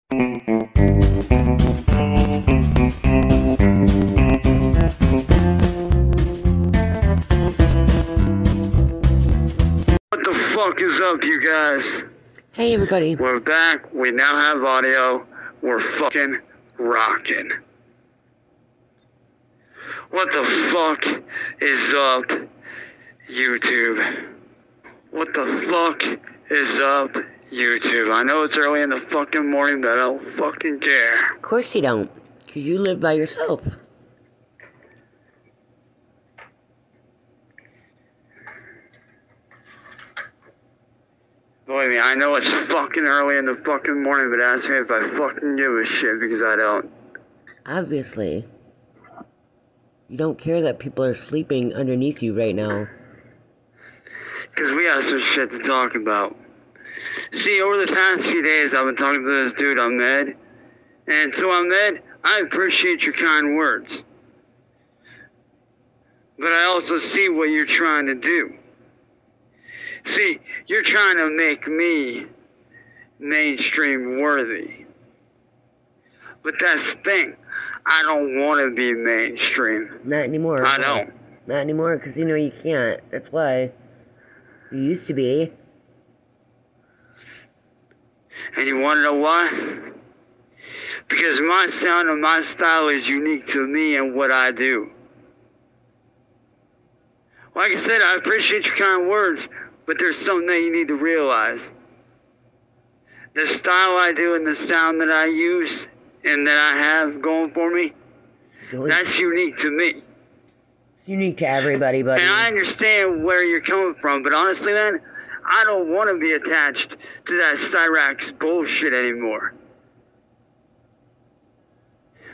What the fuck is up, you guys? Hey everybody. We're back. We now have audio. We're fucking rocking. What the fuck is up, YouTube? What the fuck is up, YouTube? I know it's early in the fucking morning, but I don't fucking care. Of course you don't, because you live by yourself. Believe me, I know it's fucking early in the fucking morning, but ask me if I fucking give a shit, because I don't. Obviously. You don't care that people are sleeping underneath you right now. Because we have some shit to talk about. See, over the past few days, I've been talking to this dude, Ahmed. And to Ahmed, I appreciate your kind words. But I also see what you're trying to do. See, you're trying to make me mainstream worthy. But that's the thing. I don't want to be mainstream. Not anymore. I don't. Not anymore, because you know you can't. That's why. You used to be. And you want to know why? Because my sound and my style is unique to me and what I do. Like I said, I appreciate your kind words, but there's something that you need to realize. The style I do and the sound that I use and that I have going for me, that's unique to me. It's unique to everybody, buddy. And I understand where you're coming from, but honestly, man, I don't want to be attached to that Cyraxx bullshit anymore.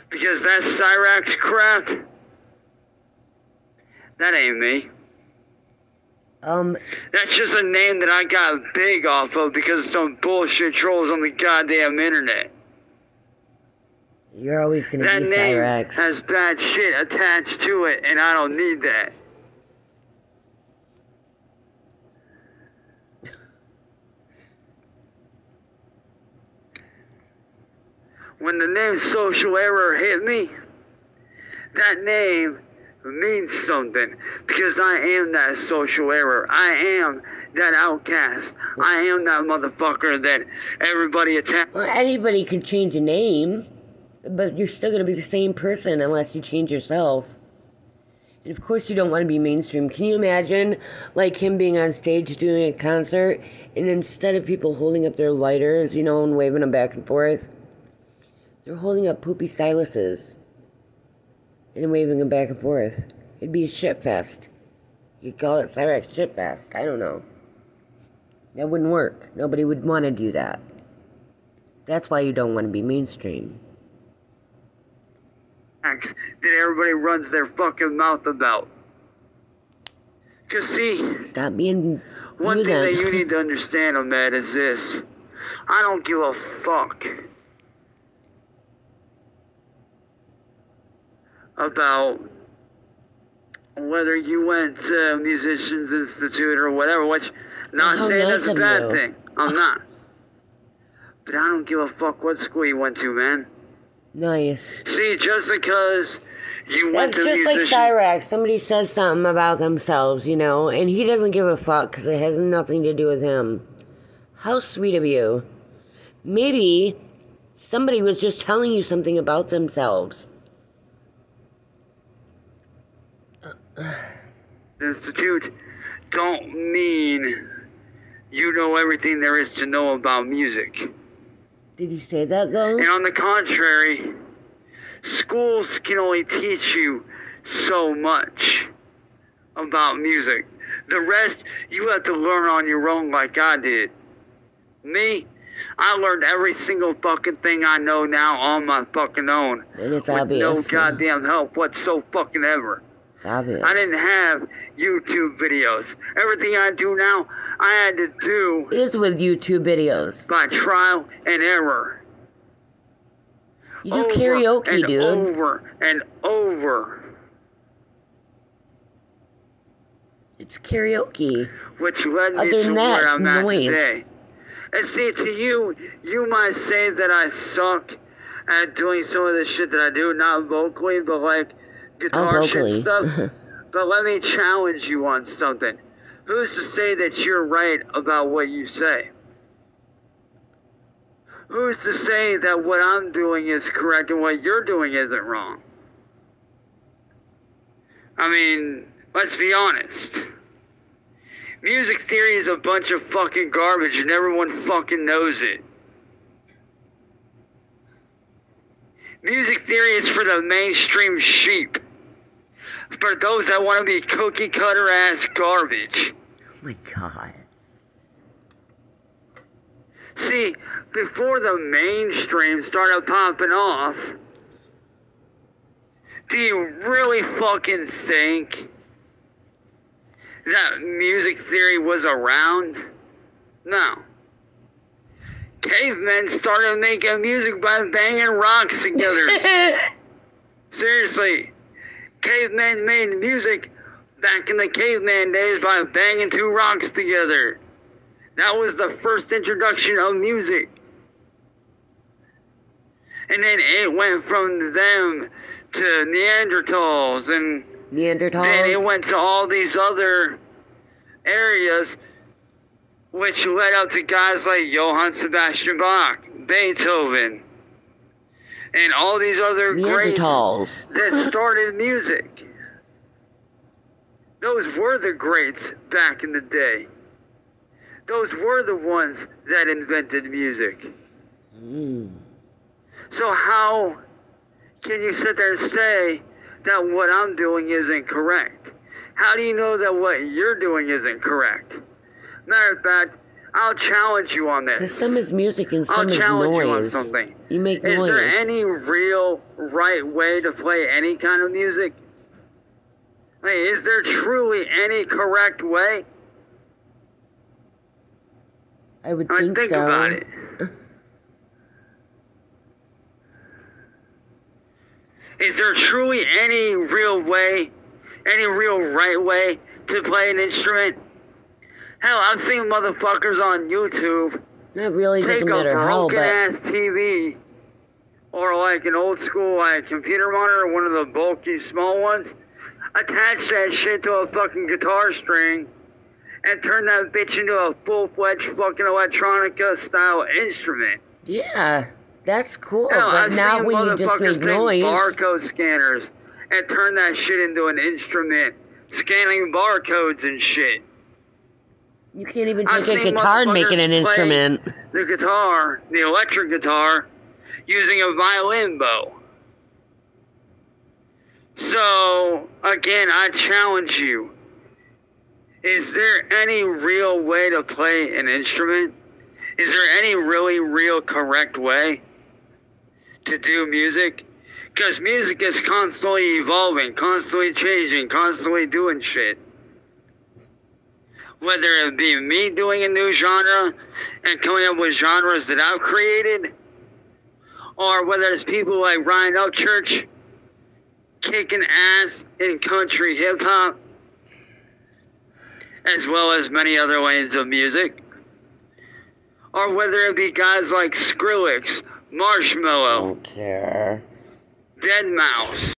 Because that Cyraxx crap, that ain't me. That's just a name that I got big off of because of some bullshit trolls on the goddamn internet. You're always gonna be Cyraxx. That name has bad shit attached to it, and I don't need that. When the name Social Error hit me, that name means something, because I am that social error. I am that outcast. I am that motherfucker that everybody attacks. Well, anybody can change a name, but you're still gonna be the same person unless you change yourself. And of course you don't want to be mainstream. Can you imagine, like, him being on stage doing a concert, and instead of people holding up their lighters, you know, and waving them back and forth, they're holding up poopy styluses and waving them back and forth? It'd be a shit fest. You'd call it Cyraxx shit fest. I don't know. That wouldn't work. Nobody would want to do that. That's why you don't want to be mainstream. That everybody runs their fucking mouth about. Just see. Stop being. One thing that you need to understand, Ahmed, is this. I don't give a fuck about whether you went to Musicians Institute or whatever, which, not saying that's a bad thing. I'm not. But I don't give a fuck what school you went to, man. Nice. See, just because you went to Musicians... That's just like Cyraxx. Somebody says something about themselves, you know, and he doesn't give a fuck because it has nothing to do with him. How sweet of you. Maybe somebody was just telling you something about themselves. Institute don't mean you know everything there is to know about music. Did he say that though? And on the contrary, schools can only teach you so much about music. The rest you have to learn on your own like I did. Me, I learned every single fucking thing I know now on my fucking own. And it's with obvious. No goddamn help whatsoever. It's obvious. I didn't have YouTube videos. Everything I do now, I had to do... is with YouTube videos. By trial and error. You do karaoke, dude. Over and over. It's karaoke. Which led me to where I'm at today. And see, to you, you might say that I suck at doing some of the shit that I do, not vocally, but like guitar shit and stuff. But let me challenge you on something. Who's to say that you're right about what you say? Who's to say that what I'm doing is correct and what you're doing isn't wrong? I mean, let's be honest. Music theory is a bunch of fucking garbage and everyone fucking knows it. Music theory is for the mainstream sheep. For those that want to be cookie cutter ass garbage. Oh my god. See, before the mainstream started popping off, do you really fucking think that music theory was around? No. Cavemen started making music by banging rocks together. Seriously. Cavemen made music back in the caveman days by banging two rocks together. That was the first introduction of music. And then it went from them to Neanderthals, and then it went to all these other areas, which led up to guys like Johann Sebastian Bach, Beethoven, and all these other greats that started music. Those were the greats back in the day. Those were the ones that invented music. So how can you sit there and say that what I'm doing isn't correct? How do you know that what you're doing isn't correct? Matter of fact, I'll challenge you on this. Because some is music and some is noise. I'll challenge you on something. You make noise. Is there any real right way to play any kind of music? I mean, is there truly any correct way? I would think so. Think about it. Is there truly any real way, any real right way to play an instrument? Hell, I've seen motherfuckers on YouTube that really doesn't matter how, but take a broken-ass TV or like an old school like computer monitor, one of the bulky small ones, attach that shit to a fucking guitar string and turn that bitch into a full-fledged fucking electronica-style instrument. Yeah, that's cool, hell, but I've not seen when you just make noise. Barcode scanners and turn that shit into an instrument, scanning barcodes and shit. You can't even take a guitar and make it an instrument. The guitar, the electric guitar, using a violin bow. So, again, I challenge you. Is there any real way to play an instrument? Is there any really real correct way to do music? Because music is constantly evolving, constantly changing, constantly doing shit. Whether it be me doing a new genre and coming up with genres that I've created, or whether it's people like Ryan Upchurch kicking ass in country hip-hop, as well as many other lanes of music, or whether it be guys like Cyraxx, Marshmello, Don't care. Deadmau5,